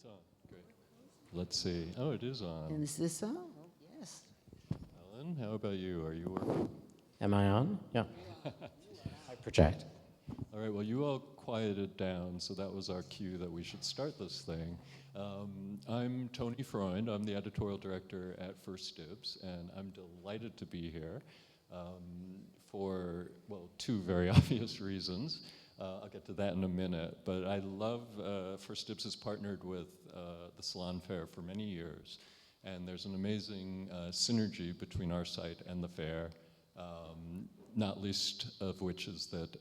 It's on. Great. Let's see. Oh, it is on. And is this on? Oh, yes. Allan, how about you? Are you working? Am I on? Yeah. I project. All right, well, you all quieted down, so that was our cue that we should start this thing. I'm Tony Freund. I'm the editorial director at First Dibs, and I'm delighted to be here for, well, two very obvious reasons. I'll get to that in a minute, but I love, First Dibs has partnered with the Salon Fair for many years, and there's an amazing synergy between our site and the fair, not least of which is that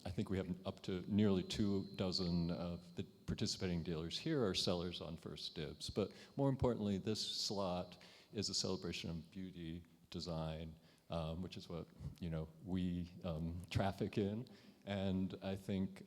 I think we have up to nearly 24 of the participating dealers here are sellers on First Dibs. But more importantly, this slot is a celebration of beauty, design, which is what we traffic in. And I think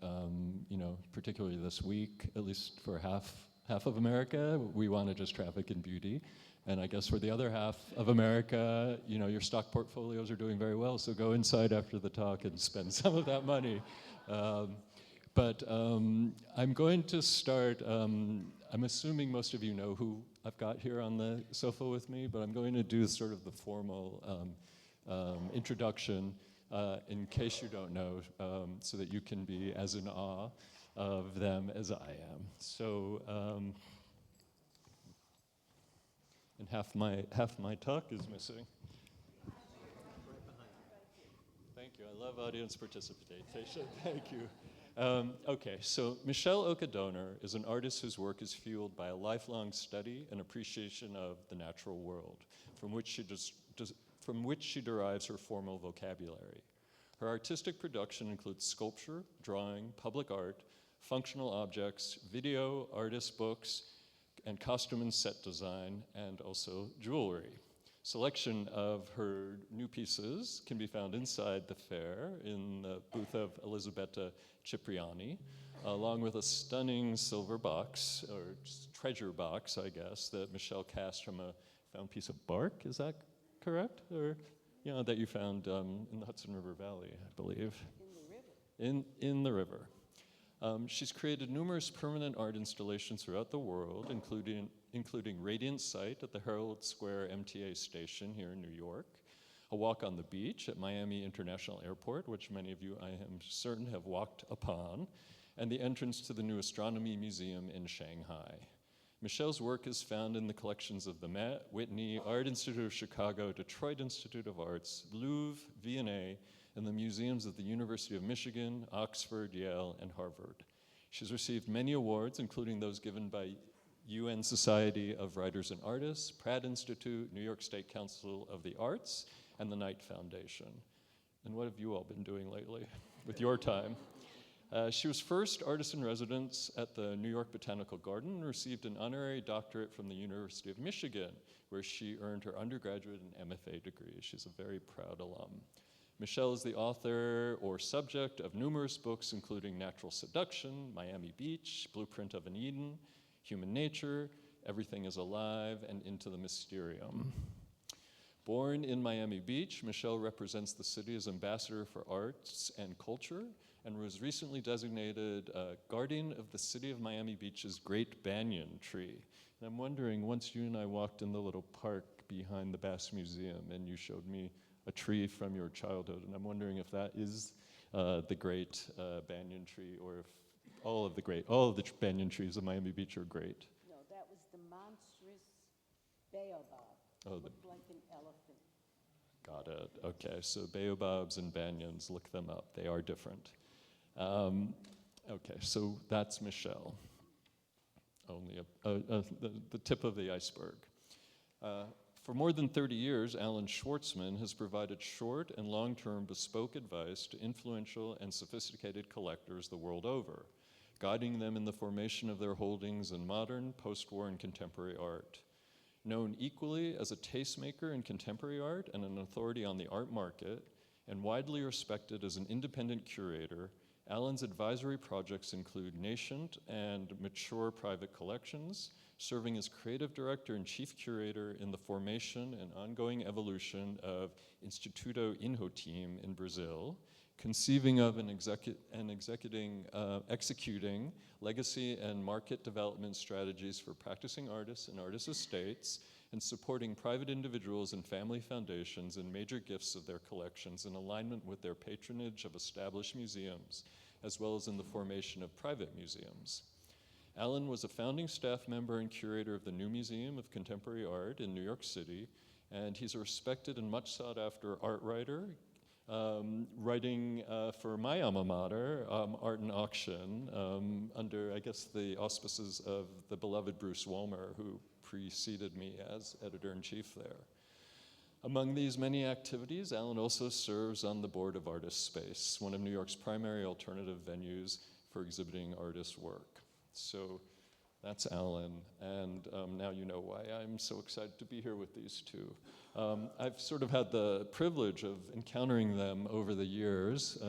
particularly this week, at least for half of America, we want to just traffic in beauty. And I guess for the other half of America, your stock portfolios are doing very well, so go inside after the talk and spend some of that money. But I'm going to start, I'm assuming most of you know who I've got here on the sofa with me, but I'm going to do sort of the formal introduction in case you don't know, so that you can be as in awe of them as I am. So, and half my talk is missing. Thank you. I love audience participation. Thank you. Okay, so Michele Oka Doner is an artist whose work is fueled by a lifelong study and appreciation of the natural world, from which she derives her formal vocabulary. Her artistic production includes sculpture, drawing, public art, functional objects, video, artist books, and costume and set design, and also jewelry. Selection of her new pieces can be found inside the fair in the booth of Elisabetta Cipriani, along with a stunning silver box, or treasure box, I guess, that Michele cast from a found piece of bark. Is that correct? Or that you found in the Hudson River Valley, I believe. In the river. She's created numerous permanent art installations throughout the world, including Radiant Sight at the Herald Square MTA station here in New York, a walk on the beach at Miami International Airport, which many of you, I am certain, have walked upon, and the entrance to the new Astronomy Museum in Shanghai. Michele's work is found in the collections of the Met, Whitney, Art Institute of Chicago, Detroit Institute of Arts, Louvre, V&A, and the museums of the University of Michigan, Oxford, Yale, and Harvard. She's received many awards, including those given by UN Society of Writers and Artists, Pratt Institute, New York State Council of the Arts, and the Knight Foundation. And what have you all been doing lately with your time? She was first artist in residence at the New York Botanical Garden and received an honorary doctorate from the University of Michigan, where she earned her undergraduate and MFA degree. She's a very proud alum. Michele is the author or subject of numerous books, including Natural Seduction, Miami Beach, Blueprint of an Eden, Human Nature, Everything is Alive, and Into the Mysterium. Born in Miami Beach, Michele represents the city as ambassador for arts and culture, and was recently designated guardian of the city of Miami Beach's Great Banyan Tree. And I'm wondering, once you and I walked in the little park behind the Bass Museum, and you showed me a tree from your childhood, and I'm wondering if that is the great banyan tree, or if all of the banyan trees of Miami Beach are great. No, that was the monstrous baobab. Oh, looked like an elephant. Got it. Okay, so baobabs and banyans, look them up. They are different. Okay, so that's Michele. Only the tip of the iceberg. For more than 30 years, Allan Schwartzman has provided short and long-term bespoke advice to influential and sophisticated collectors the world over, guiding them in the formation of their holdings in modern, post-war, and contemporary art. Known equally as a tastemaker in contemporary art and an authority on the art market, and widely respected as an independent curator, Allan's advisory projects include nascent and mature private collections, serving as creative director and chief curator in the formation and ongoing evolution of Instituto Inhotim in Brazil, conceiving of and executing legacy and market development strategies for practicing artists and artist estates, and supporting private individuals and family foundations in major gifts of their collections in alignment with their patronage of established museums, as well as in the formation of private museums. Allan was a founding staff member and curator of the New Museum of Contemporary Art in New York City, and he's a respected and much sought after art writer, writing for my alma mater, Art and Auction, under, I guess, the auspices of the beloved Bruce Wolmer, who preceded me as editor-in-chief there. Among these many activities, Allan also serves on the board of Artist Space, one of New York's primary alternative venues for exhibiting artist work. So that's Allan, and now you know why I'm so excited to be here with these two. I've sort of had the privilege of encountering them over the years.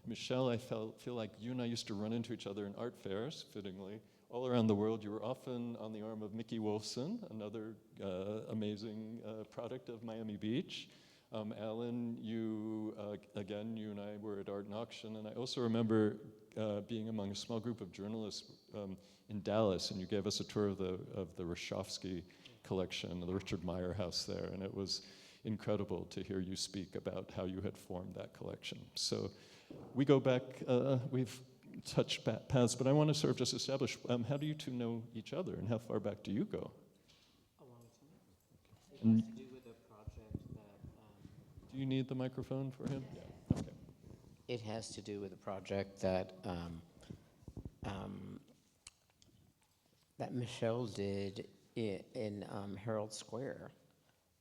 Michele, I feel like you and I used to run into each other in art fairs, fittingly, all around the world. You were often on the arm of Mickey Wolfson, another amazing product of Miami Beach. Allan, you and I were at Art and Auction, and I also remember being among a small group of journalists in Dallas, and you gave us a tour of the Rashofsky collection, the Richard Meyer house there, and it was incredible to hear you speak about how you had formed that collection. So we go back, we've touched paths, but I want to sort of just establish, how do you two know each other, and how far back do you go? A long time. It has to do with a project that... Do you need the microphone for him? Yeah, okay. It has to do with a project that that Michele did in Herald Square,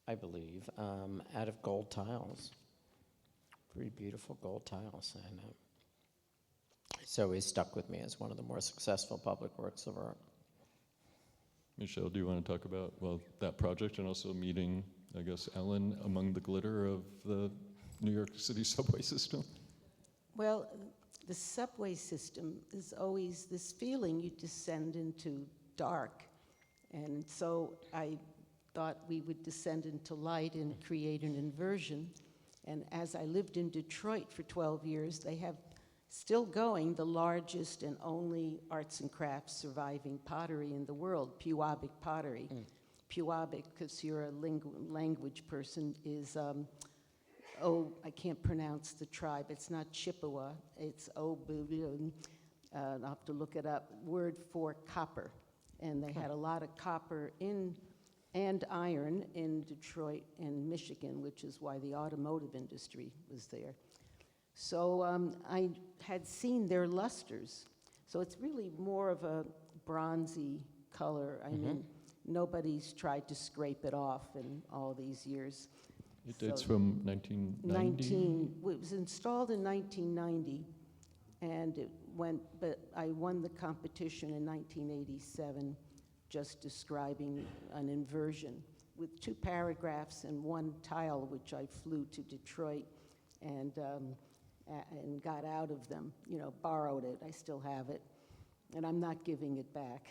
I believe, out of gold tiles. Pretty beautiful gold tiles, and so it stuck with me as one of the more successful public works of art. Michele, do you want to talk about, well, that project and also meeting, I guess, Allan among the glitter of the New York City subway system? Well, the subway system is always this feeling you descend into dark. And so I thought we would descend into light and create an inversion. And as I lived in Detroit for 12 years, they have still going the largest and only arts and crafts surviving pottery in the world, Pewabic pottery. Pewabic, because you're a language person, is, I can't pronounce the tribe. It's not Chippewa. It's I'll have to look it up. Word for copper. And they had a lot of copper and iron in Detroit and Michigan, which is why the automotive industry was there. So I had seen their lusters. So it's really more of a bronzy color. I mean, nobody's tried to scrape it off in all these years. It dates from 1990? It was installed in 1990, and it went, but I won the competition in 1987, just describing an inversion with 2 paragraphs and 1 tile, which I flew to Detroit and got out of them, borrowed it. I still have it, and I'm not giving it back.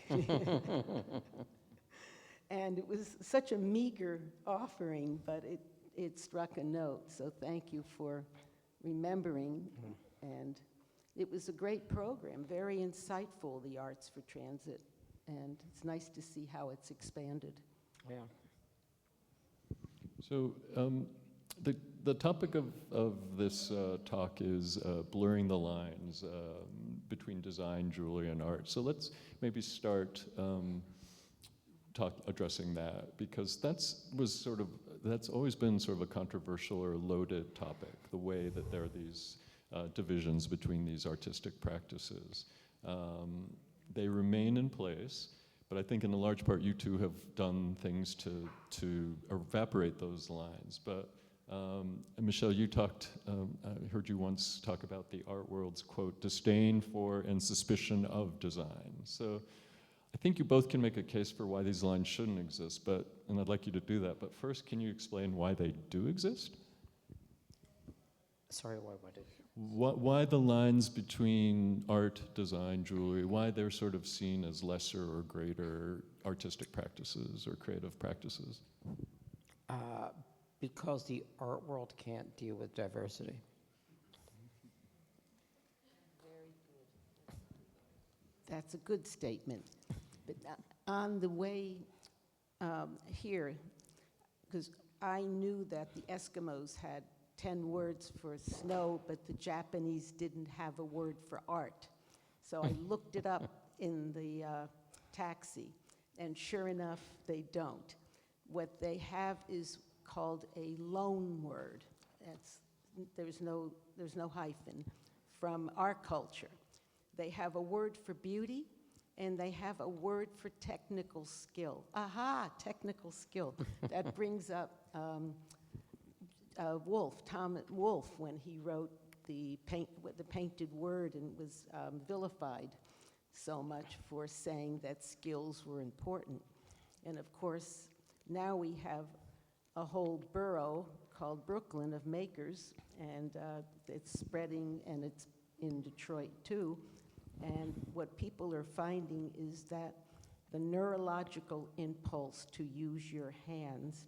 And it was such a meager offering, but it struck a note, so thank you for remembering. And it was a great program, very insightful, the Arts for Transit, and it's nice to see how it's expanded. Yeah. So the topic of this talk is blurring the lines between design, jewelry, and art. So let's maybe start addressing that, because that's always been sort of a controversial or loaded topic, the way that there are these divisions between these artistic practices. They remain in place, but I think in a large part you two have done things to evaporate those lines. But Michele, you talked, I heard you once talk about the art world's, quote, disdain for and suspicion of design. So I think you both can make a case for why these lines shouldn't exist, and I'd like you to do that. But first, can you explain why they do exist? Sorry, what did? Why the lines between art, design, jewelry, why they're sort of seen as lesser or greater artistic practices or creative practices? Because the art world can't deal with diversity. That's a good statement. But on the way here, because I knew that the Eskimos had 10 words for snow, but the Japanese didn't have a word for art. So I looked it up in the taxi, and sure enough, they don't. What they have is called a loan word. There's no hyphen, from our culture. They have a word for beauty, and they have a word for technical skill. Aha, technical skill. That brings up Thomas Wolfe, when he wrote the painted word and was vilified so much for saying that skills were important. And of course, now we have a whole borough called Brooklyn of makers, and it's spreading, and it's in Detroit too. And what people are finding is that the neurological impulse to use your hands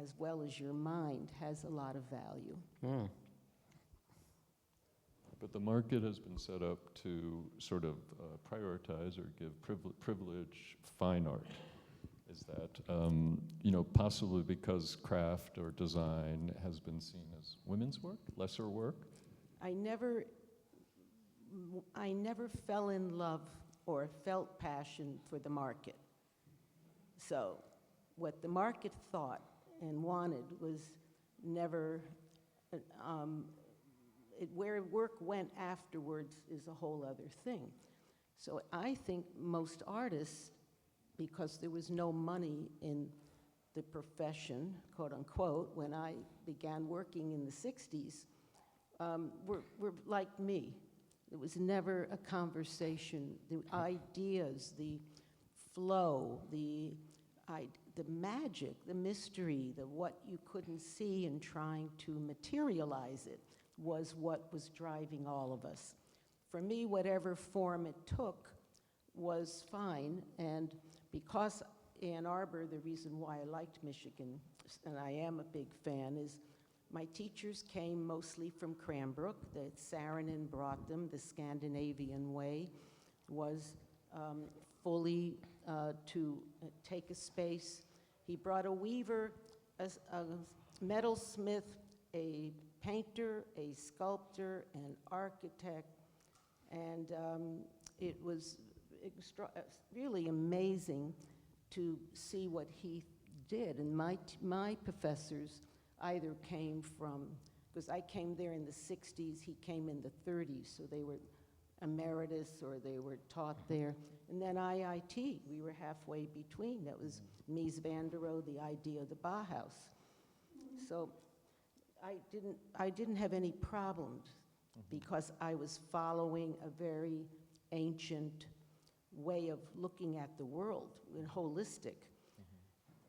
as well as your mind has a lot of value. Mm. But the market has been set up to sort of prioritize or give privilege fine art. Is that, possibly because craft or design has been seen as women's work, lesser work? I never fell in love or felt passion for the market. So what the market thought and wanted was never, where work went afterwards is a whole other thing. So I think most artists, because there was no money in the profession, quote unquote, when I began working in the 60s, were like me. It was never a conversation. The ideas, the flow, the magic, the mystery, the what you couldn't see and trying to materialize it was what was driving all of us. For me, whatever form it took was fine, and because Ann Arbor, the reason why I liked Michigan, and I am a big fan, is my teachers came mostly from Cranbrook. That Saarinen brought them. The Scandinavian way was fully to take a space. He brought a weaver, a metalsmith, a painter, a sculptor, an architect, and it was really amazing to see what he did. And my professors either came from, because I came there in the 60s, he came in the 30s, so they were emeritus or they were taught there. And then IIT, we were halfway between. That was Mies van der Rohe, the idea of the Bauhaus. So I didn't have any problems because I was following a very ancient way of looking at the world, and holistic.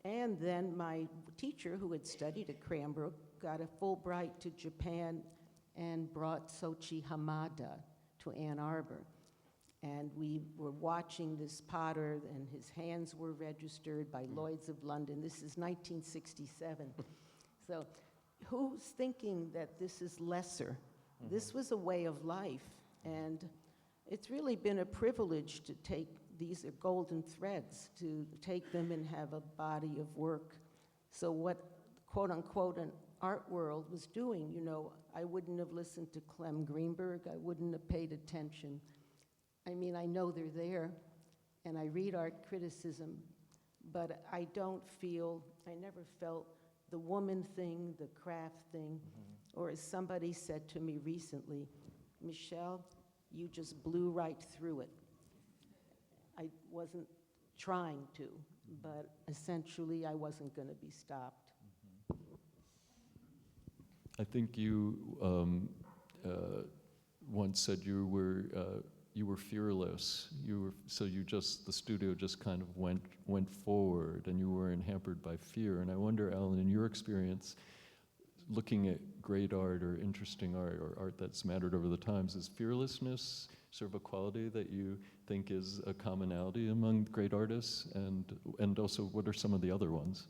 And then my teacher, who had studied at Cranbrook, got a Fulbright to Japan and brought Soichi Hamada to Ann Arbor. And we were watching this potter, and his hands were registered by Lloyd's of London. This is 1967. So who's thinking that this is lesser? This was a way of life, and it's really been a privilege to take, these are golden threads, to take them and have a body of work. So what, quote unquote, an art world was doing, I wouldn't have listened to Clem Greenberg, I wouldn't have paid attention. I mean, I know they're there, and I read art criticism, but I never felt the woman thing, the craft thing, or as somebody said to me recently, Michele, you just blew right through it. I wasn't trying to, but essentially I wasn't going to be stopped. I think you once said you were fearless. The studio just kind of went forward, and you weren't hampered by fear. And I wonder, Allan, in your experience, looking at great art or interesting art or art that's mattered over the times, is fearlessness sort of a quality that you think is a commonality among great artists? And also, what are some of the other ones?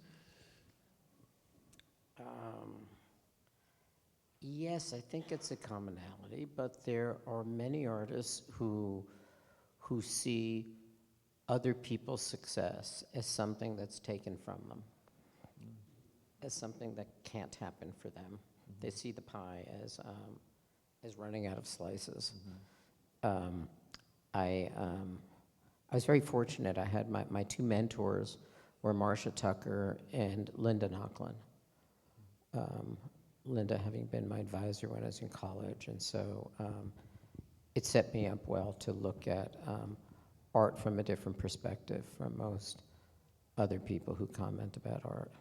Yes, I think it's a commonality, but there are many artists who who see other people's success as something that's taken from them, as something that can't happen for them. They see the pie as running out of slices. I was very fortunate. I had my two mentors were Marcia Tucker and Linda Nochlin. Linda having been my advisor when I was in college, and so it set me up well to look at art from a different perspective from most other people who comment about art.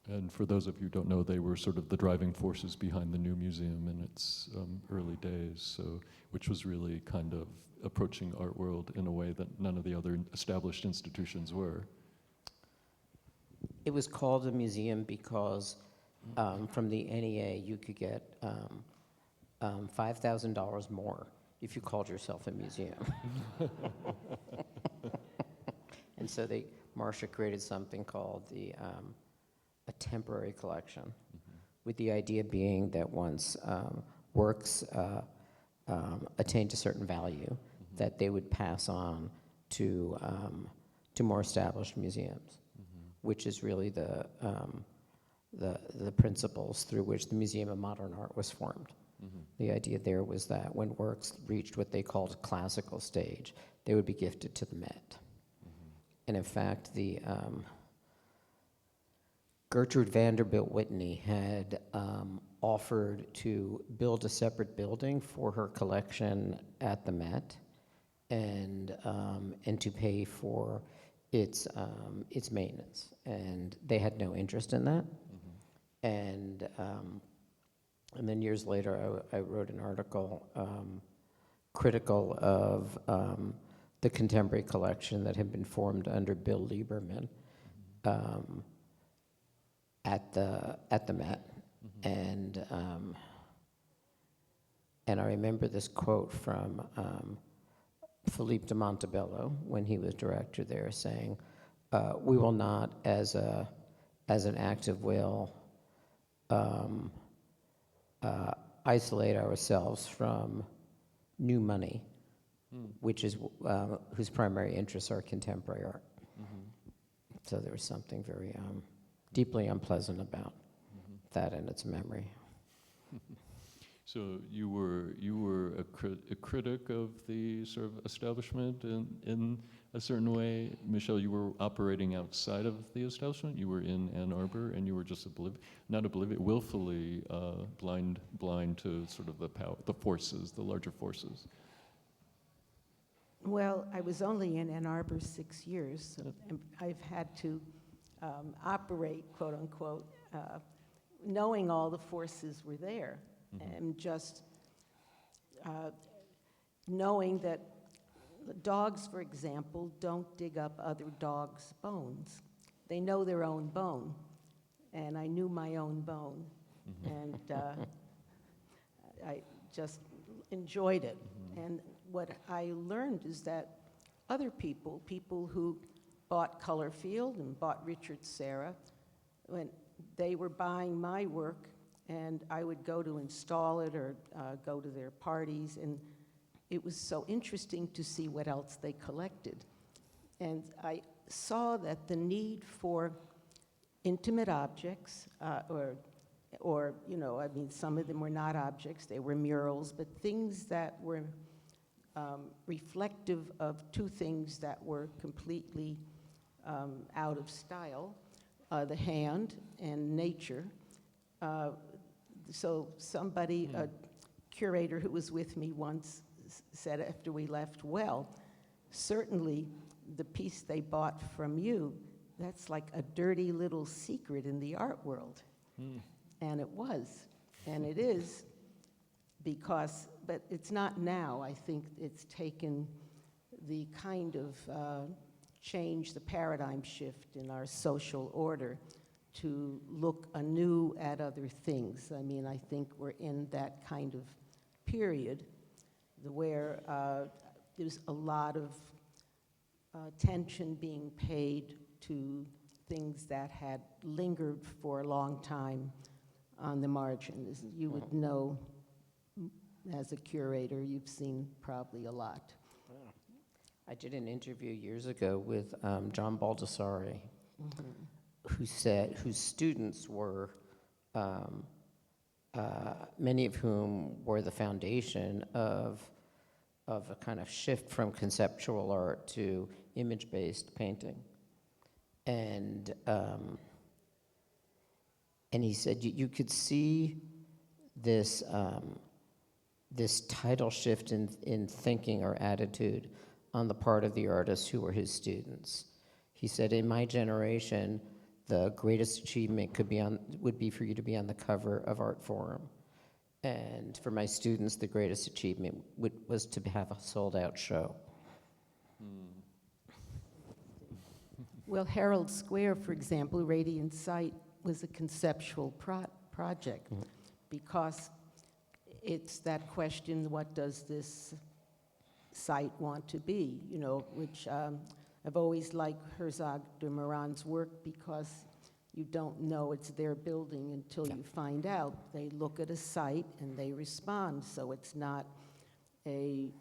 And for those of you who don't know, they were sort of the driving forces behind the new museum in its early days, so, which was really kind of approaching art world in a way that none of the other established institutions were. It was called a museum because from the NEA you could get $5,000 more if you called yourself a museum. And so Marcia created something called a temporary collection, with the idea being that once works attained a certain value, that they would pass on to more established museums, which is really the principles through which the Museum of Modern Art was formed. The idea there was that when works reached what they called classical stage, they would be gifted to the Met. And in fact, Gertrude Vanderbilt Whitney had offered to build a separate building for her collection at the Met, and to pay for its maintenance. And they had no interest in that. And then years later, I wrote an article critical of the contemporary collection that had been formed under Bill Lieberman at the Met. And I remember this quote from Philippe de Montebello when he was director there, saying, "We will not, as an act of will, isolate ourselves from new money, which is whose primary interests are contemporary art." So there was something very deeply unpleasant about that and its memory. So you were a critic of the sort of establishment in a certain way. Michele, you were operating outside of the establishment. You were in Ann Arbor, and you were just willfully blind to sort of the forces, the larger forces. Well, I was only in Ann Arbor 6 years, so I've had to operate, quote unquote, knowing all the forces were there, and just knowing that dogs, for example, don't dig up other dogs' bones. They know their own bone, and I knew my own bone, and I just enjoyed it. And what I learned is that other people who bought Colorfield and bought Richard Serra, when they were buying my work, and I would go to install it or go to their parties, and it was so interesting to see what else they collected. And I saw that the need for intimate objects, or I mean, some of them were not objects, they were murals, but things that were reflective of two things that were completely out of style, the hand and nature. So somebody, a curator who was with me once said after we left, well, certainly the piece they bought from you, that's like a dirty little secret in the art world. And it was, and it is, because, but it's not now. I think it's taken the kind of change, the paradigm shift in our social order to look anew at other things. I mean, I think we're in that kind of period where there's a lot of attention being paid to things that had lingered for a long time on the margins. You would know as a curator, you've seen probably a lot. I did an interview years ago with John Baldessari, whose students were, many of whom were the foundation of a kind of shift from conceptual art to image-based painting. And he said you could see this this tidal shift in thinking or attitude on the part of the artists who were his students. He said, in my generation, the greatest achievement would be for you to be on the cover of Art Forum. And for my students, the greatest achievement was to have a sold-out show. Well, Herald Square, for example, Radiant Sight, was a conceptual project because it's that question, what does this site want to be, you know, which I've always liked Herzog de Meuron's work because you don't know it's their building until you find out. They look at a site and they respond, so it's not a,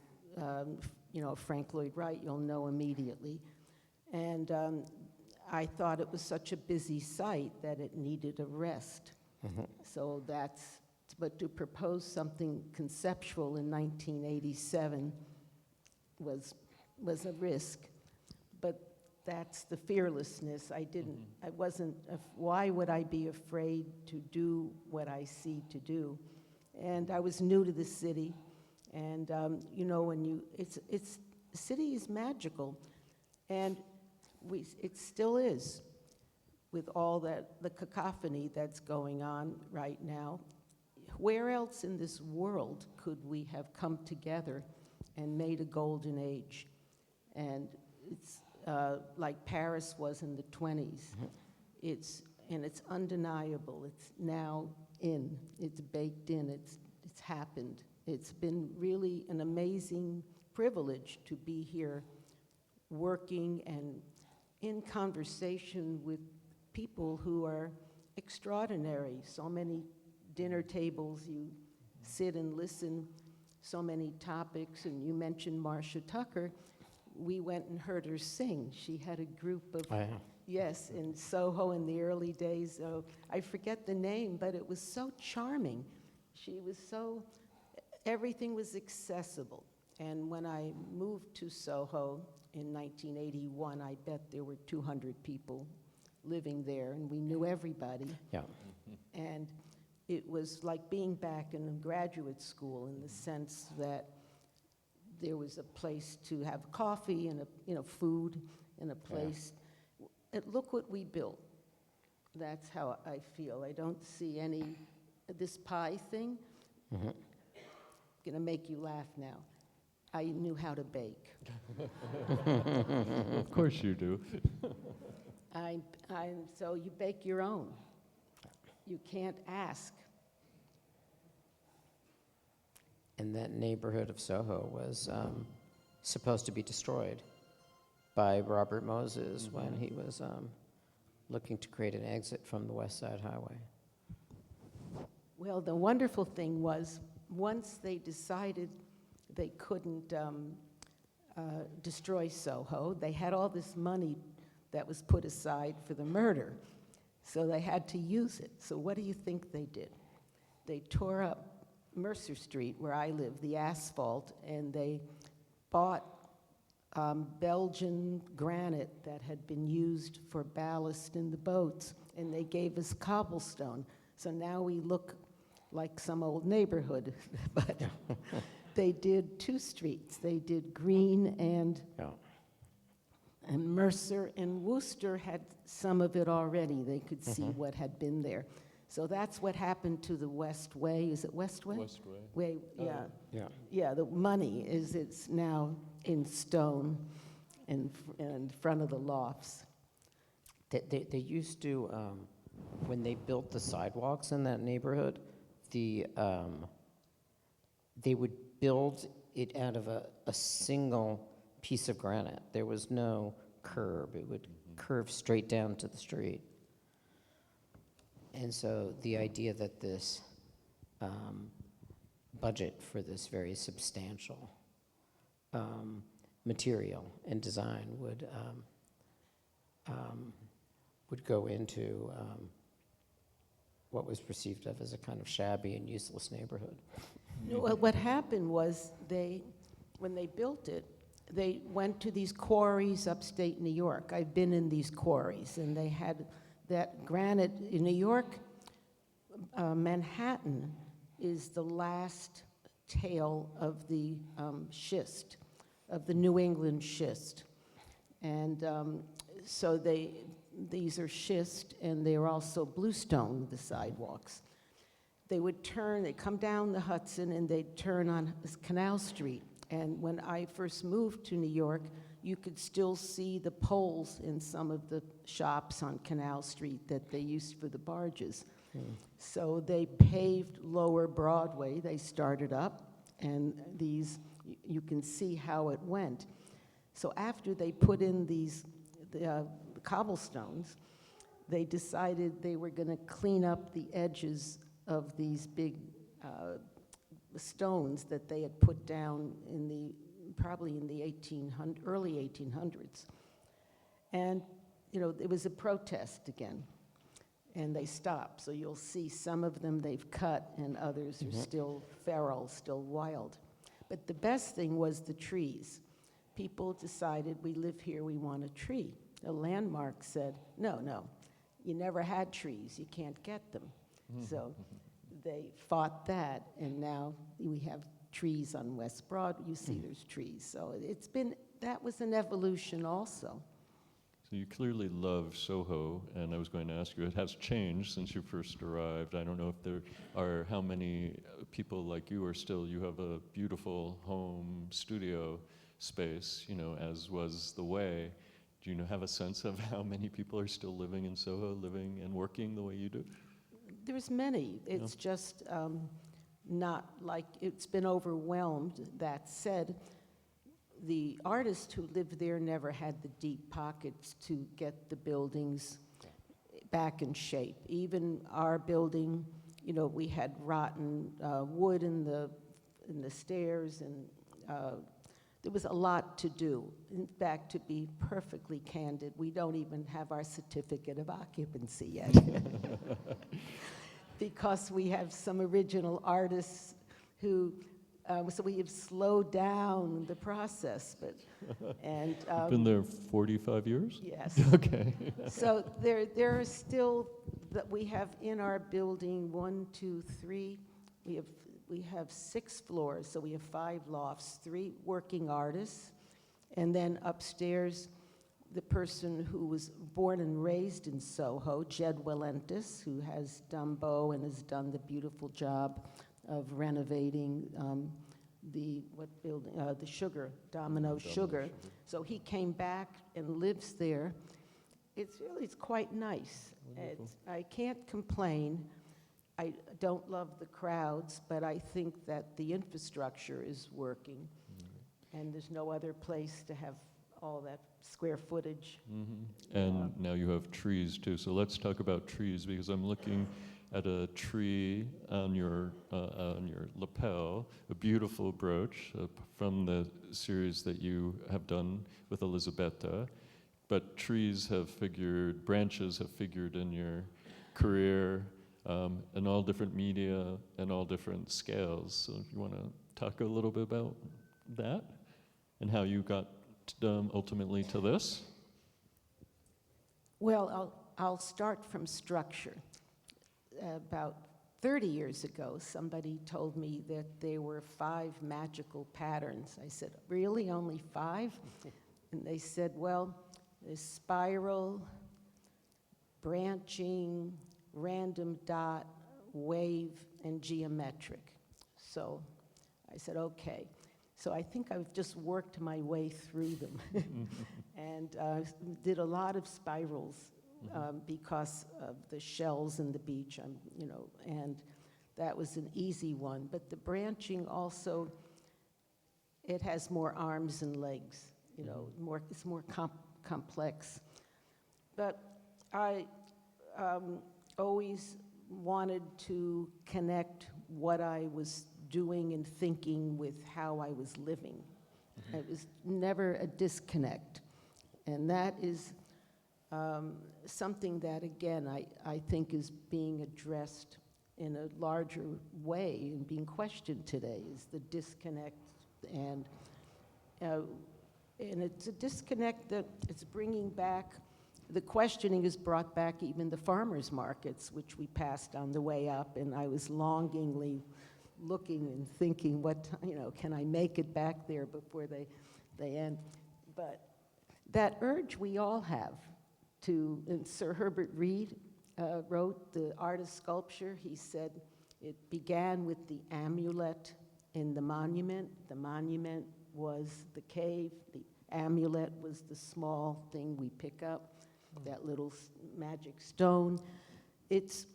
you know, Frank Lloyd Wright, you'll know immediately. And I thought it was such a busy site that it needed a rest. So but to propose something conceptual in 1987 was a risk. But that's the fearlessness. Why would I be afraid to do what I see to do? And I was new to the city, and you know, the city is magical, and it still is, with all the cacophony that's going on right now. Where else in this world could we have come together and made a golden age? And it's like Paris was in the 20s. It's undeniable. It's now it's baked in, it's happened. It's been really an amazing privilege to be here working and in conversation with people who are extraordinary. So many dinner tables, you sit and listen, so many topics, and you mentioned Marcia Tucker. We went and heard her sing. She had a group of, yes, in Soho in the early days. I forget the name, but it was so charming. She was everything was accessible. And when I moved to Soho in 1981, I bet there were 200 people living there, and we knew everybody. Yeah. And it was like being back in graduate school in the sense that there was a place to have coffee and food and a place. And look what we built. That's how I feel. I don't see this pie thing. Gonna make you laugh now. I knew how to bake. Of course you do. So you bake your own. You can't ask. And that neighborhood of Soho was supposed to be destroyed by Robert Moses when he was looking to create an exit from the West Side Highway. Well, the wonderful thing was, once they decided they couldn't destroy Soho, they had all this money that was put aside for the murder, so they had to use it. So what do you think they did? They tore up Mercer Street, where I live, the asphalt, and they bought Belgian granite that had been used for ballast in the boats, and they gave us cobblestone. So now we look like some old neighborhood, but they did two streets. They did Green and Mercer, and Worcester had some of it already. They could see what had been there. So that's what happened to the West Way. Is it West Way? West Way. Yeah, the money it's now in stone in front of the lofts. They used to, when they built the sidewalks in that neighborhood, they would build it out of a single piece of granite. There was no curb. It would curve straight down to the street. And so the idea that budget for this very substantial material and design would go into what was perceived of as a kind of shabby and useless neighborhood. No, well, what happened was when they built it, they went to these quarries upstate New York. I've been in these quarries, and they had that granite in New York. Manhattan is the last tail of the schist, of the New England schist. And so these are schist, and they're also bluestone, the sidewalks. They would they come down the Hudson, and they'd turn on Canal Street. And when I first moved to New York, you could still see the poles in some of the shops on Canal Street that they used for the barges. So they paved Lower Broadway. They started up, and you can see how it went. So after they put in the cobblestones, they decided they were going to clean up the edges of these big stones that they had put down probably in the early 1800s. And, it was a protest again, and they stopped. So you'll see some of them they've cut, and others are still feral, still wild. But the best thing was the trees. People decided, we live here, we want a tree. The landmark said, no, you never had trees, you can't get them. So they fought that, and now we have trees on West Broad. You see there's trees. So that was an evolution also. So you clearly love Soho, and I was going to ask you, it has changed since you first arrived. I don't know if there are how many people like you you have a beautiful home studio space, as was the way. Do you have a sense of how many people are still living in Soho, living and working the way you do? There's many. It's just not like it's been overwhelmed. That said, the artists who lived there never had the deep pockets to get the buildings back in shape. Even our building, we had rotten wood in the stairs, and there was a lot to do. In fact, to be perfectly candid, we don't even have our certificate of occupancy yet. Because we have some original artists who, so we have slowed down the process. You've been there 45 years? Yes. Okay. So there are still, that we have in our building 1, 2, 3, we have 6 floors, so we have 5 lofts, 3 working artists, and then upstairs, the person who was born and raised in Soho, Jed Walentis, who has Dumbo and has done the beautiful job of renovating the Sugar, Domino Sugar. So he came back and lives there. It's quite nice. I can't complain. I don't love the crowds, but I think that the infrastructure is working, and there's no other place to have all that square footage. And now you have trees too. So let's talk about trees, because I'm looking at a tree on your lapel, a beautiful brooch from the series that you have done with Elisabetta. But branches have figured in your career in all different media and all different scales. So if you want to talk a little bit about that and how you got ultimately to this? Well, I'll start from structure. About 30 years ago, somebody told me that there were 5 magical patterns. I said, really, only 5? And they said, well, there's spiral, branching, random dot, wave, and geometric. So I said, okay. So I think I've just worked my way through them and did a lot of spirals because of the shells in the beach, and that was an easy one. But the branching also, it has more arms and legs, it's more complex. But I always wanted to connect what I was doing and thinking with how I was living. It was never a disconnect. And that is something that, again, I think is being addressed in a larger way and being questioned today, is the disconnect. And it's a disconnect that it's bringing back, the questioning has brought back even the farmers markets, which we passed on the way up, and I was longingly looking and thinking, can I make it back there before they end? But that urge we all have to, and Sir Herbert Reed wrote The Art of Sculpture. He said it began with the amulet in the monument. The monument was the cave. The amulet was the small thing we pick up, that little magic stone. It's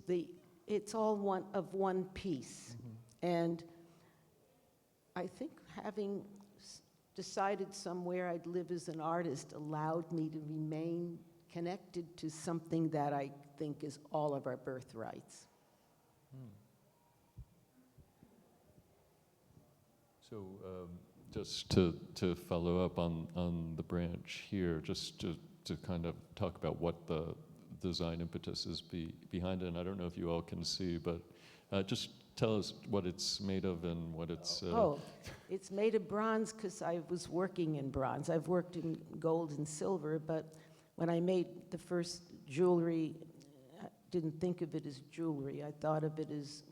all one piece. And I think having decided somewhere I'd live as an artist allowed me to remain connected to something that I think is all of our birthrights. So just to follow up on the branch here, just to kind of talk about what the design impetus is behind it, and I don't know if you all can see, but just tell us what it's made of and what it's... It's made of bronze because I was working in bronze. I've worked in gold and silver, but when I made the first jewelry, I didn't think of it as jewelry. I thought of it as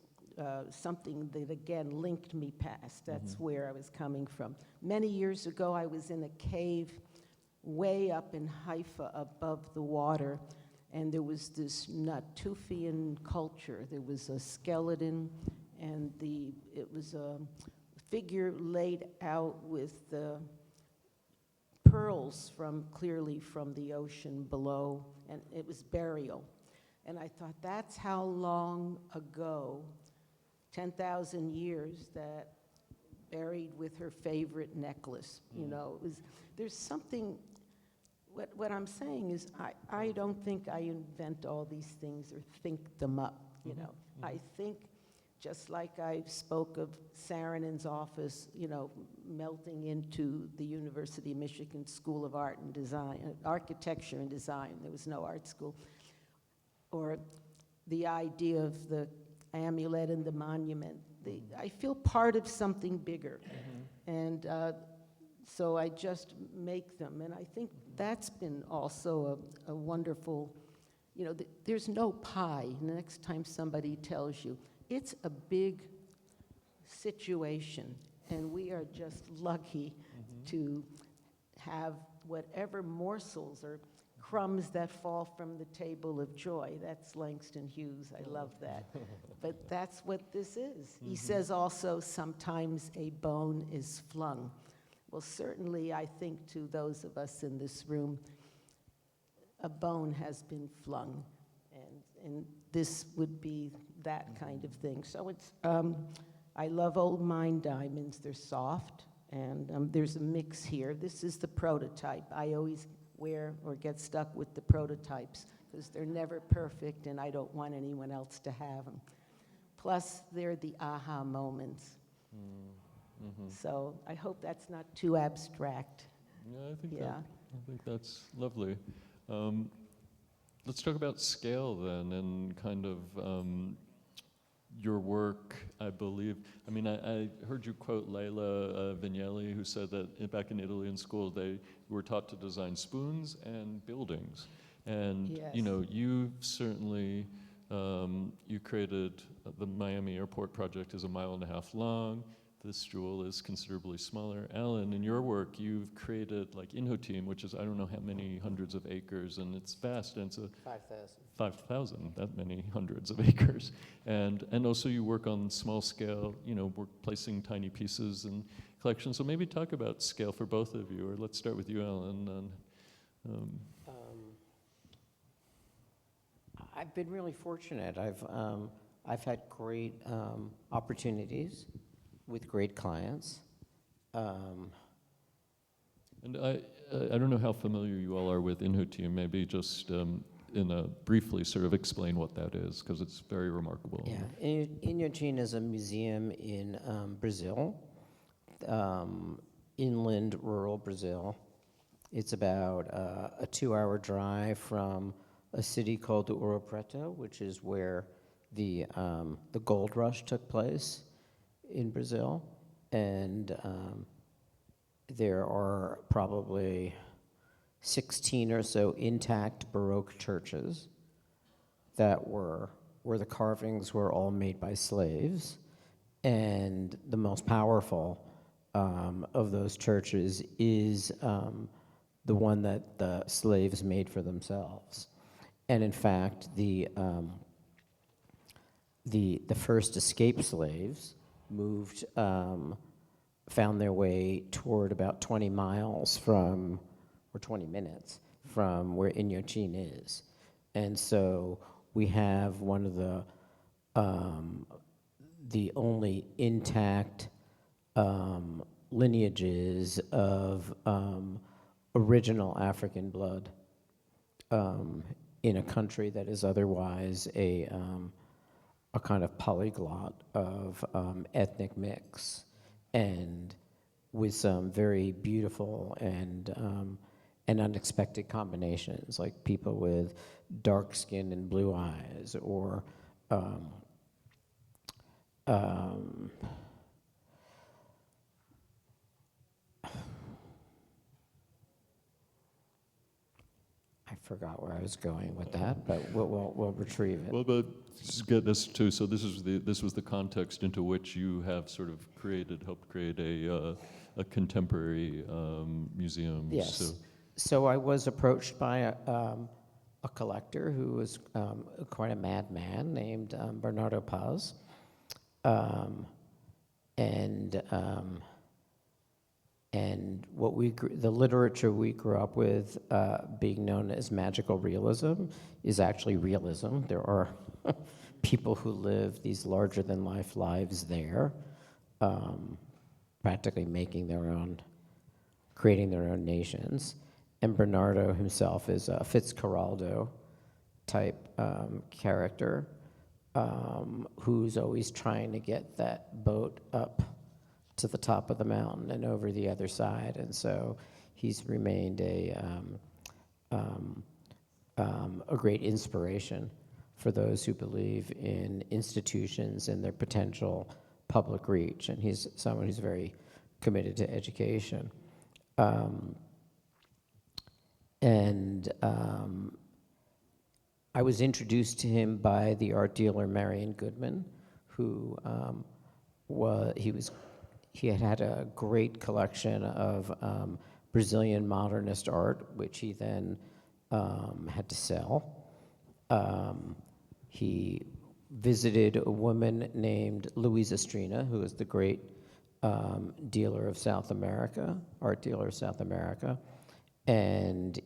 something that, again, linked me past. That's where I was coming from. Many years ago, I was in a cave way up in Haifa above the water, and there was this Natufian culture. There was a skeleton, and it was a figure laid out with the pearls clearly from the ocean below, and it was burial. And I thought, that's how long ago, 10,000 years, that buried with her favorite necklace. There's something. What I'm saying is, I don't think I invent all these things or think them up, I think, just like I spoke of Saarinen office, melting into the University of Michigan School of Art and Design, Architecture and Design. There was no art school. Or the idea of the amulet and the monument. I feel part of something bigger. And so I just make them. And I think that's been also a wonderful, there's no pie. The next time somebody tells you, it's a big situation, and we are just lucky to have whatever morsels or crumbs that fall from the table of joy. That's Langston Hughes. I love that. But that's what this is. He says also, sometimes a bone is flung. Well, certainly, I think to those of us in this room, a bone has been flung, and this would be that kind of thing. So it's, I love old mine diamonds. They're soft, and there's a mix here. This is the prototype. I always wear or get stuck with the prototypes because they're never perfect, and I don't want anyone else to have them. Plus, they're the aha moments. So I hope that's not too abstract. Yeah, I think that's lovely. Let's talk about scale then, and kind of your work, I believe. I mean, I heard you quote Leila Vignelli, who said that back in Italy in school, they were taught to design spoons and buildings. And, Yes. You certainly, you created the Miami Airport project is 1.5 miles long. This jewel is considerably smaller. Allan, in your work, you've created like Inhotim, which is I don't know how many hundreds of acres, and it's vast, and it's 5,000, that many hundreds of acres. And also you work on small scale, work placing tiny pieces and collections. So maybe talk about scale for both of you, or let's start with you, Allan. I've been really fortunate. I've had great opportunities with great clients. And I don't know how familiar you all are with Inhotim. Maybe just briefly sort of explain what that is, because it's very remarkable. Yeah, Inhotim is a museum in Brazil, inland rural Brazil. It's about a 2-hour drive from a city called Ouro Preto, which is where the gold rush took place in Brazil. And there are probably 16 or so intact Baroque churches that were where the carvings were all made by slaves. And the most powerful of those churches is the one that the slaves made for themselves. And in fact, the first escaped slaves moved, found their way toward about 20 miles from, or 20 minutes from where Inhotim is. And so we have one of the only intact lineages of original African blood in a country that is otherwise a kind of polyglot of ethnic mix, and with some very beautiful and unexpected combinations, like people with dark skin and blue eyes, or I forgot where I was going with that, but we'll retrieve it. Well, but just get this too. So this was the context into which you have sort of helped create a contemporary museum. Yes. So I was approached by a collector who was quite a madman named Bernardo Paz, and what the literature we grew up with, being known as magical realism, is actually realism. There are people who live these larger-than-life lives there, practically creating their own nations. And Bernardo himself is a Fitzcarraldo type character who's always trying to get that boat up to the top of the mountain and over the other side. And so he's remained a great inspiration for those who believe in institutions and their potential public reach. And he's someone who's very committed to education. I was introduced to him by the art dealer Marion Goodman, who he had a great collection of Brazilian modernist art, which he then had to sell. He visited a woman named Luisa Strina, who is the great dealer of South America, art dealer of South America, and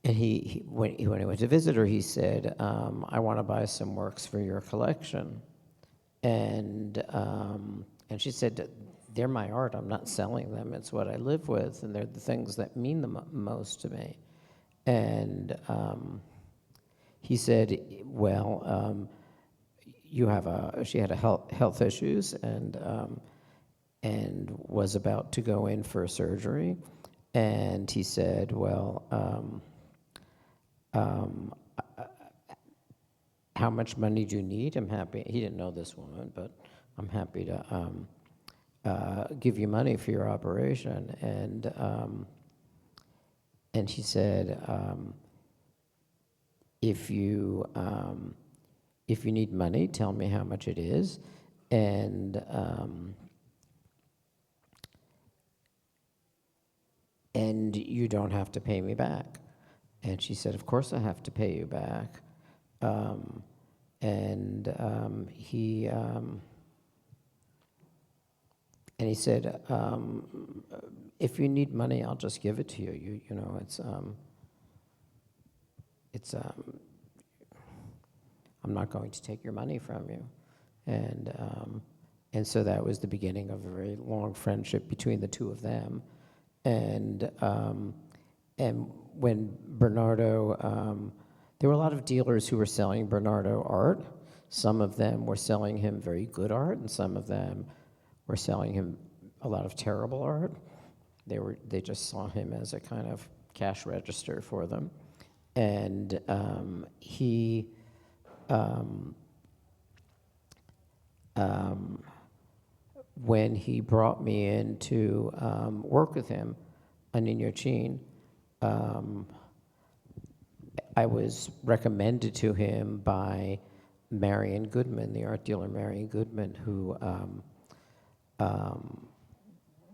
when he went to visit her, he said, "I want to buy some works for your collection." And she said, "They're my art. I'm not selling them. It's what I live with, and they're the things that mean the most to me." And he said, "Well, she had health issues and was about to go in for surgery." And he said, "Well, how much money do you need? I'm happy." He didn't know this woman, but "I'm happy to give you money for your operation." And he said, if you need money, tell me how much it is, and you don't have to pay me back." And she said, "Of course I have to pay you back." He said, "If you need money, I'll just give it to you. You know, I'm not going to take your money from you." And so that was the beginning of a very long friendship between the two of them. and when Bernardo, there were a lot of dealers who were selling Bernardo art. Some of them were selling him very good art, and some of them were selling him a lot of terrible art. They just saw him as a kind of cash register for them. And when he brought me in to work with him on Indochine, I was recommended to him by Marion Goodman, the art dealer Marion Goodman, who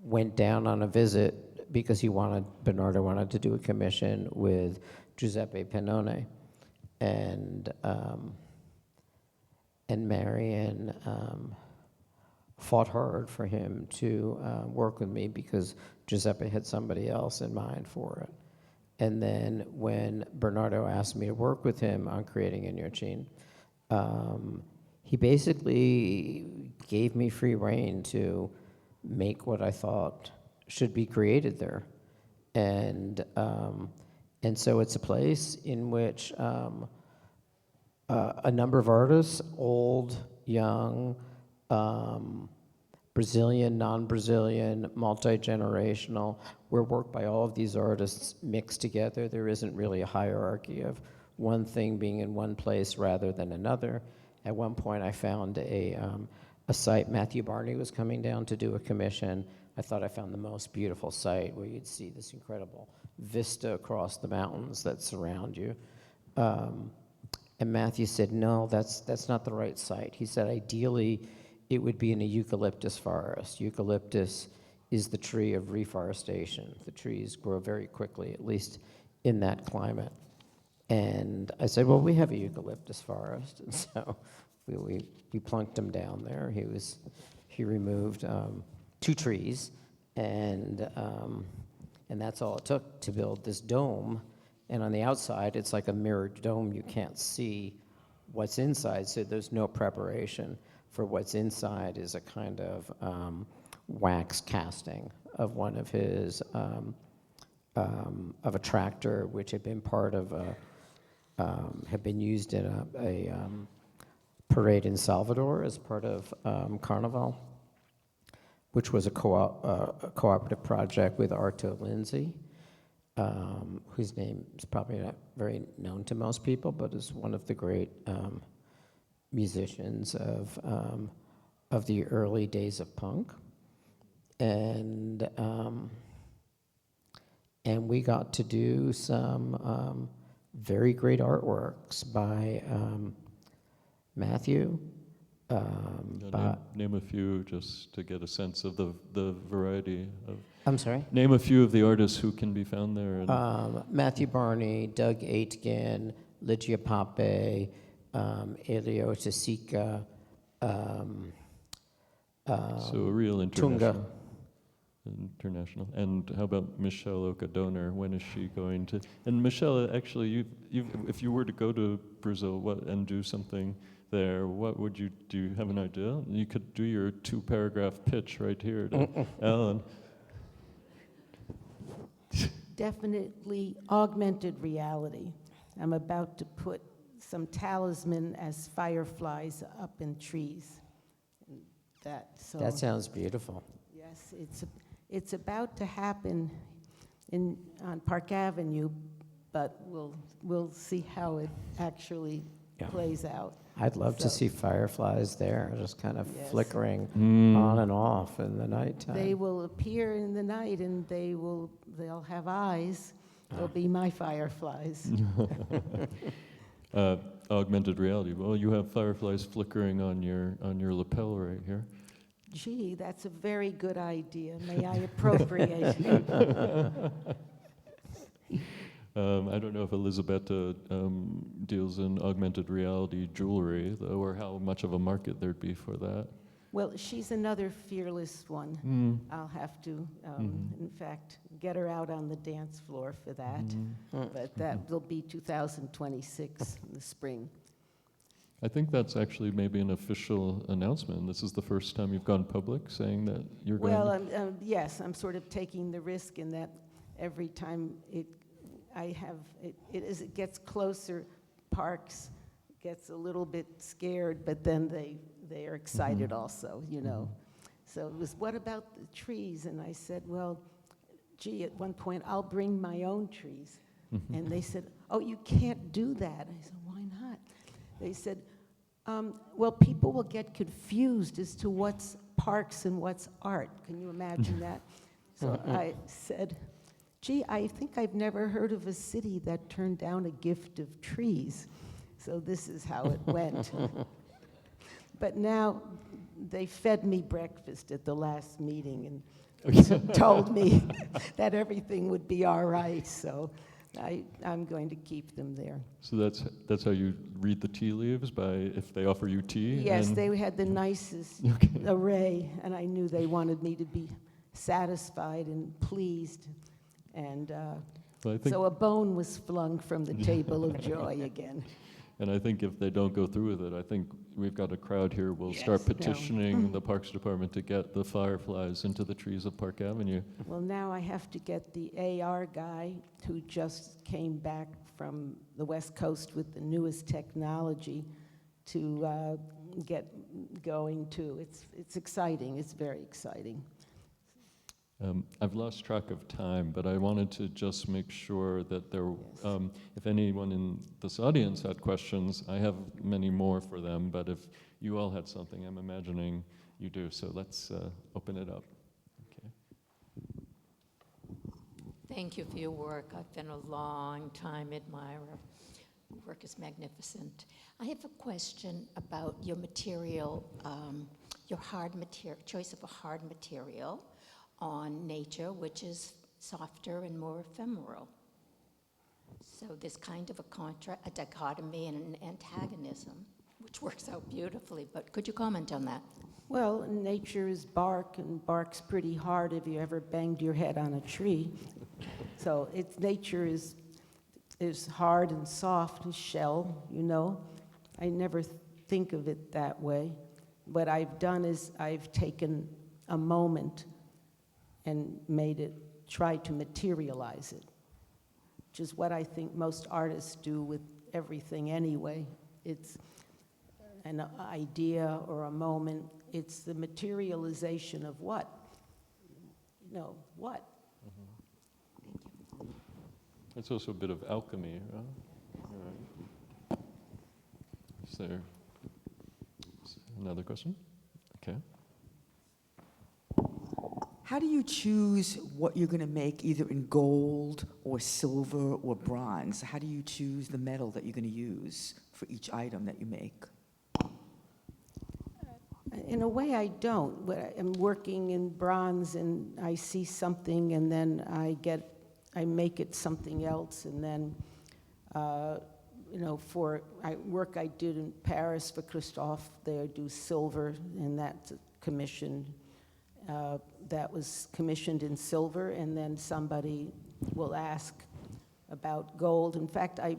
went down on a visit because Bernardo wanted to do a commission with Giuseppe Pennone, and Marion fought hard for him to work with me because Giuseppe had somebody else in mind for it. And then when Bernardo asked me to work with him on creating Indochine, he basically gave me free rein to make what I thought should be created there. And so it's a place in which a number of artists, old, young, Brazilian, non-Brazilian, multi-generational, where work by all of these artists mixed together. There isn't really a hierarchy of one thing being in one place rather than another. At one point I found a site. Matthew Barney was coming down to do a commission. I thought I found the most beautiful site where you'd see this incredible vista across the mountains that surround you. And Matthew said, no, that's not the right site. He said, ideally, it would be in a eucalyptus forest. Eucalyptus is the tree of reforestation. The trees grow very quickly, at least in that climate. And I said, well, we have a eucalyptus forest. And so we plunked him down there. He removed 2 trees, and that's all it took to build this dome. And on the outside, it's like a mirrored dome. You can't see what's inside, so there's no preparation for what's inside. Is a kind of wax casting of one of his, of a tractor, which had been part of had been used in a parade in Salvador as part of Carnival, which was a cooperative project with Arto Lindsay, whose name is probably not very known to most people, but is one of the great musicians of the early days of punk. And we got to do some very great artworks by Matthew. Name a few just to get a sense of the variety of. I'm sorry? Name a few of the artists who can be found there. Matthew Barney, Doug Aitken, Ligia Pape, Elio Tesica, So a real Tunga. International. And how about Michele Oka Doner? When is she going to? And Michele, actually, if you were to go to Brazil and do something there, what would you do? You have an idea? You could do your 2-paragraph pitch right here to Allan. Definitely augmented reality. I'm about to put some talisman as fireflies up in trees. That sounds beautiful. Yes, it's about to happen on Park Avenue, but we'll see how it actually plays out. I'd love to see fireflies there, just kind of flickering on and off in the nighttime. They will appear in the night, and they'll have eyes. They'll be my fireflies. Augmented reality. Well, you have fireflies flickering on your lapel right here. Gee, that's a very good idea. May I appropriate? I don't know if Elisabetta deals in augmented reality jewelry, though, or how much of a market there'd be for that. Well, she's another fearless one. I'll have to, in fact, get her out on the dance floor for that. But that will be 2026 in the spring. I think that's actually maybe an official announcement. This is the first time you've gone public saying that you're going to... Well, yes, I'm sort of taking the risk in that every time it it gets closer, Parks gets a little bit scared, but then they are excited also, you know. So it was, what about the trees? And I said, well, gee, at one point, I'll bring my own trees. And they said, oh, you can't do that. I said, why not? They said, well, people will get confused as to what's parks and what's art. Can you imagine that? So I said, gee, I think I've never heard of a city that turned down a gift of trees. So this is how it went. But now they fed me breakfast at the last meeting and told me that everything would be all right. So I'm going to keep them there. So that's how you read the tea leaves, by if they offer you tea? Yes, they had the nicest array, and I knew they wanted me to be satisfied and pleased. And so a bone was flung from the table of joy again. And I think if they don't go through with it, I think we've got a crowd here. We'll start petitioning the Parks Department to get the fireflies into the trees of Park Avenue. Well, now I have to get the AR guy who just came back from the West Coast with the newest technology to get going too. It's exciting. It's very exciting. I've lost track of time, but I wanted to just make sure that there, if anyone in this audience had questions, I have many more for them, but if you all had something, I'm imagining you do, so let's open it up. Okay. Thank you for your work. I've been a long time admirer. Your work is magnificent. I have a question about your material, your choice of a hard material on nature, which is softer and more ephemeral. So there's kind of a dichotomy and an antagonism, which works out beautifully, but could you comment on that? Well, nature is bark, and bark's pretty hard if you ever banged your head on a tree. So nature is hard and soft as shell, you know. I never think of it that way. What I've done is I've taken a moment and tried to materialize it, which is what I think most artists do with everything anyway. It's an idea or a moment. It's the materialization of what? You know, what? It's also a bit of alchemy, right? All right. Is there another question? Okay. How do you choose what you're going to make, either in gold or silver or bronze? How do you choose the metal that you're going to use for each item that you make? In a way, I don't. I'm working in bronze, and I see something, and then I make it something else, and then, for work I did in Paris for Christophe, they do silver, and that's commissioned. That was commissioned in silver, and then somebody will ask about gold. In fact, I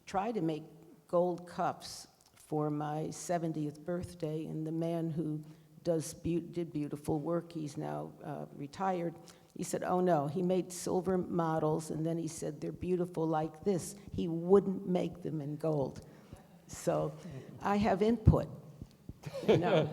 tried to make gold cups for my 70th birthday, and the man who did beautiful work, he's now retired, he said, oh no, he made silver models, and then he said, they're beautiful like this. He wouldn't make them in gold. So I have input, you know.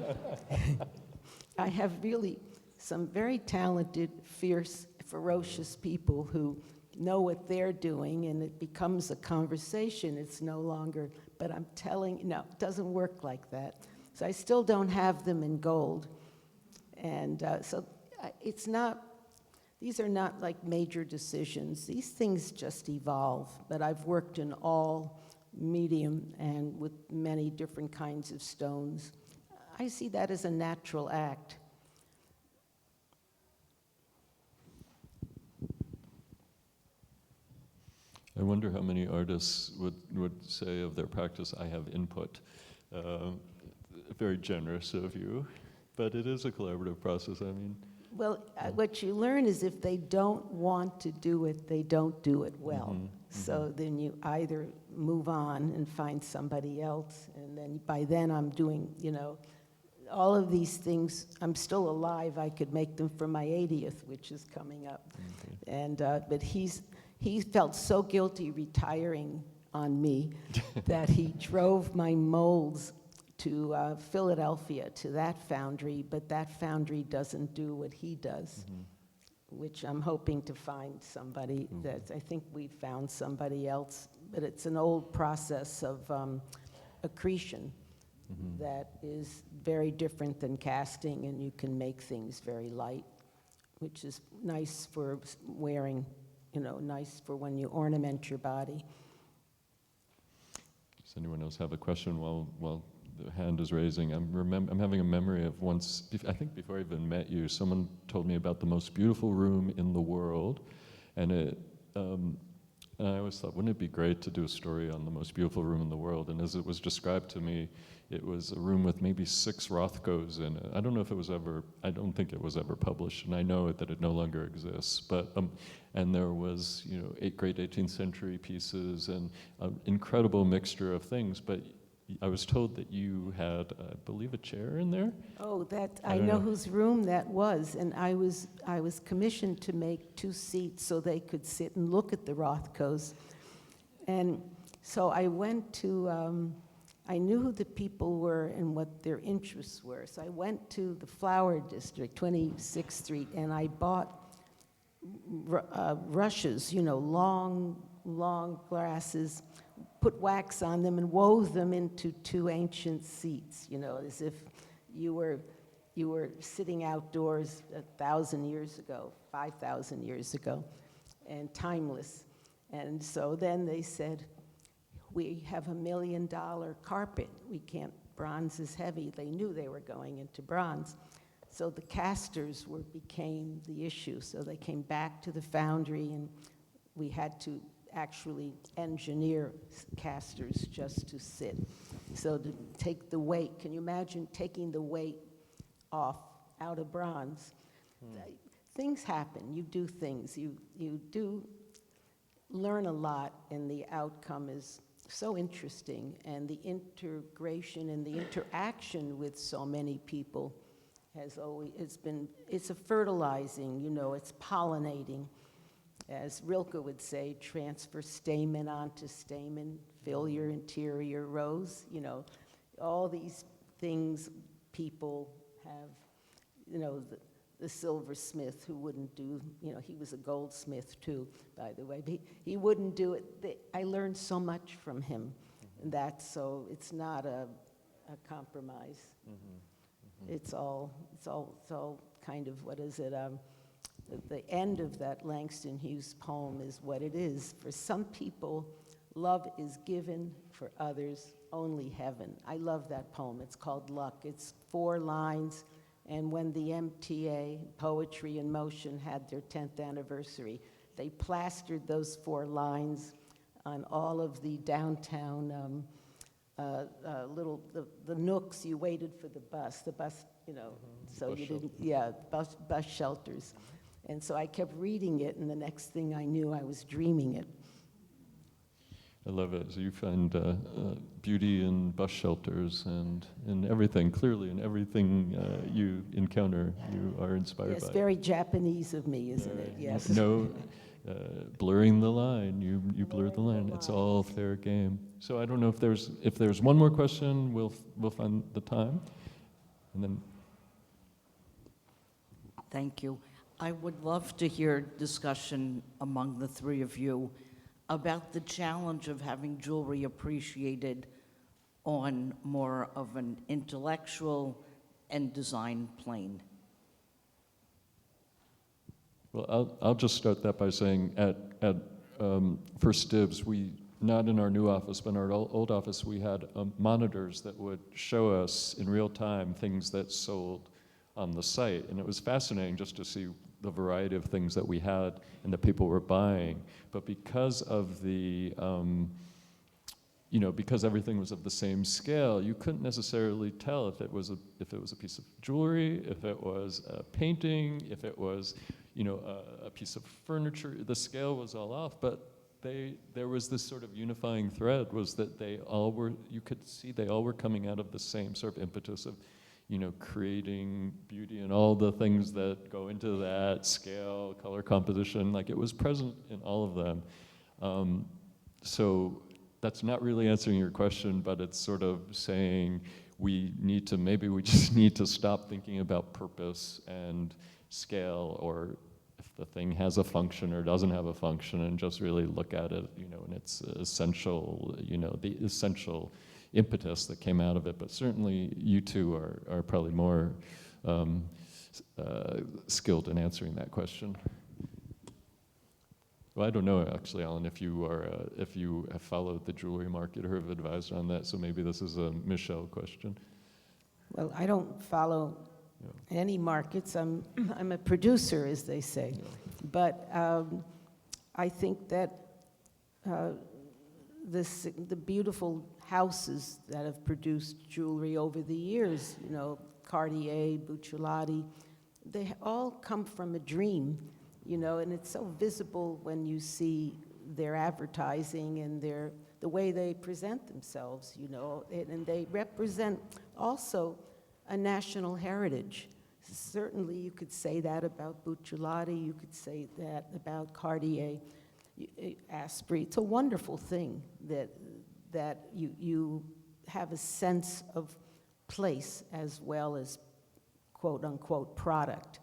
I have really some very talented, fierce, ferocious people who know what they're doing, and it becomes a conversation. It's no longer, but I'm telling, no, it doesn't work like that. So I still don't have them in gold. And so it's not, these are not like major decisions. These things just evolve, but I've worked in all medium and with many different kinds of stones. I see that as a natural act. I wonder how many artists would say of their practice, I have input. Very generous of you, but it is a collaborative process, I mean. Well, what you learn is if they don't want to do it, they don't do it well. So then you either move on and find somebody else, and then by then I'm doing, all of these things. I'm still alive. I could make them for my 80th, which is coming up. And but he's he felt so guilty retiring on me that he drove my molds to Philadelphia, to that foundry, but that foundry doesn't do what he does, which I'm hoping to find somebody that, I think we found somebody else, but it's an old process of accretion that is very different than casting, and you can make things very light, which is nice for wearing, you know, nice for when you ornament your body. Does anyone else have a question while the hand is raising? I'm having a memory of once, I think before I even met you, someone told me about the most beautiful room in the world, and and I always thought, wouldn't it be great to do a story on the most beautiful room in the world? And as it was described to me, it was a room with maybe 6 Rothkos in it. I don't know if it was ever, I don't think it was ever published, and I know that it no longer exists. But and there was, you know, great 18th century pieces and an incredible mixture of things. But I was told that you had, I believe, a chair in there. Oh, that, I I don't know know. whose room that was, and I was commissioned to make 2 seats so they could sit and look at the Rothkos. And so I went to, I knew who the people were and what their interests were. So I went to the Flower District, 26th Street, and I bought rushes, you know, long grasses, put wax on them and wove them into 2 ancient seats, you know, as if you were sitting outdoors 1,000 years ago, 5,000 years ago, and timeless. And so then they said, we have $1 million carpet. We can't, bronze is heavy. They knew they were going into bronze. So the casters became the issue. So they came back to the foundry, and we had to actually engineer casters just to sit. So to take the weight, can you imagine taking the weight out of bronze? Things happen, you do things, you do learn a lot, and the outcome is so interesting, and the integration and the interaction with so many people has always, it's a fertilizing, you know, it's pollinating. As Rilke would say, transfer stamen onto stamen, fill your interior rose, you know, all these things people have, you know, the silversmith who wouldn't do, you know, he was a goldsmith too, by the way, but he wouldn't do it. I learned so much from him, and that's, so it's not a compromise. It's all kind of, what is it, the end of that Langston Hughes poem is what it is. For some people, love is given, for others, only heaven. I love that poem. It's called Luck. It's 4 lines, and when the MTA, Poetry in Motion, had their 10th anniversary, they plastered those 4 lines on all of the downtown the nooks you waited for the bus, you know, so Bus you didn't, bus shelters. And so I kept reading it, and the next thing I knew, I was dreaming it. I love it. So you find beauty in bus shelters and in everything, clearly in everything you encounter, you are inspired by. It's very Japanese of me, isn't it? Yes. No, blurring the line, you blur the line. It's all fair game. So I don't know if there's one more question, we'll find the time. And then. Thank you. I would love to hear discussion among the 3 of you about the challenge of having jewelry appreciated on more of an intellectual and design plane. Well, I'll just start that by saying at First Dibs, not in our new office, but in our old office, we had monitors that would show us in real time things that sold on the site. And it was fascinating just to see the variety of things that we had and that people were buying. But because of the, because everything was of the same scale, you couldn't necessarily tell if it was a piece of jewelry, if it was a painting, if it was, a piece of furniture. The scale was all off, but there was this sort of unifying thread, was that you could see they all were coming out of the same sort of impetus of, creating beauty and all the things that go into that, scale, color composition, like it was present in all of them. So that's not really answering your question, but it's sort of saying maybe we just need to stop thinking about purpose and scale, or if the thing has a function or doesn't have a function, and just really look at it, in its essential, the essential impetus that came out of it. But certainly you two are probably more skilled in answering that question. Well, I don't know actually, Allan, if you have followed the jewelry market or have advised on that. So maybe this is a Michele question. Well, I don't follow any markets. I'm a producer, as they say. But I think that the beautiful houses that have produced jewelry over the years, Cartier, Buccellati, they all come from a dream, and it's so visible when you see their advertising and the way they present themselves, and they represent also a national heritage. Certainly you could say that about Buccellati, you could say that about Cartier, Asprey. It's a wonderful thing that you have a sense of place as well as quote unquote product.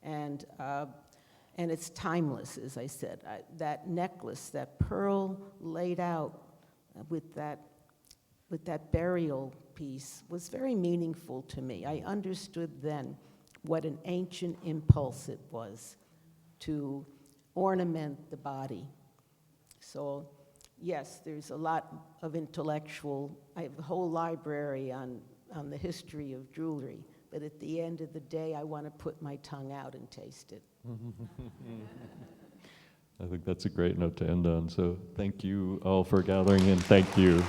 And it's timeless, as I said. That necklace, that pearl laid out with that burial piece was very meaningful to me. I understood then what an ancient impulse it was to ornament the body. So yes, there's a lot of intellectual, I have a whole library on the history of jewelry, but at the end of the day, I want to put my tongue out and taste it. I think that's a great note to end on. So thank you all for gathering, and thank you.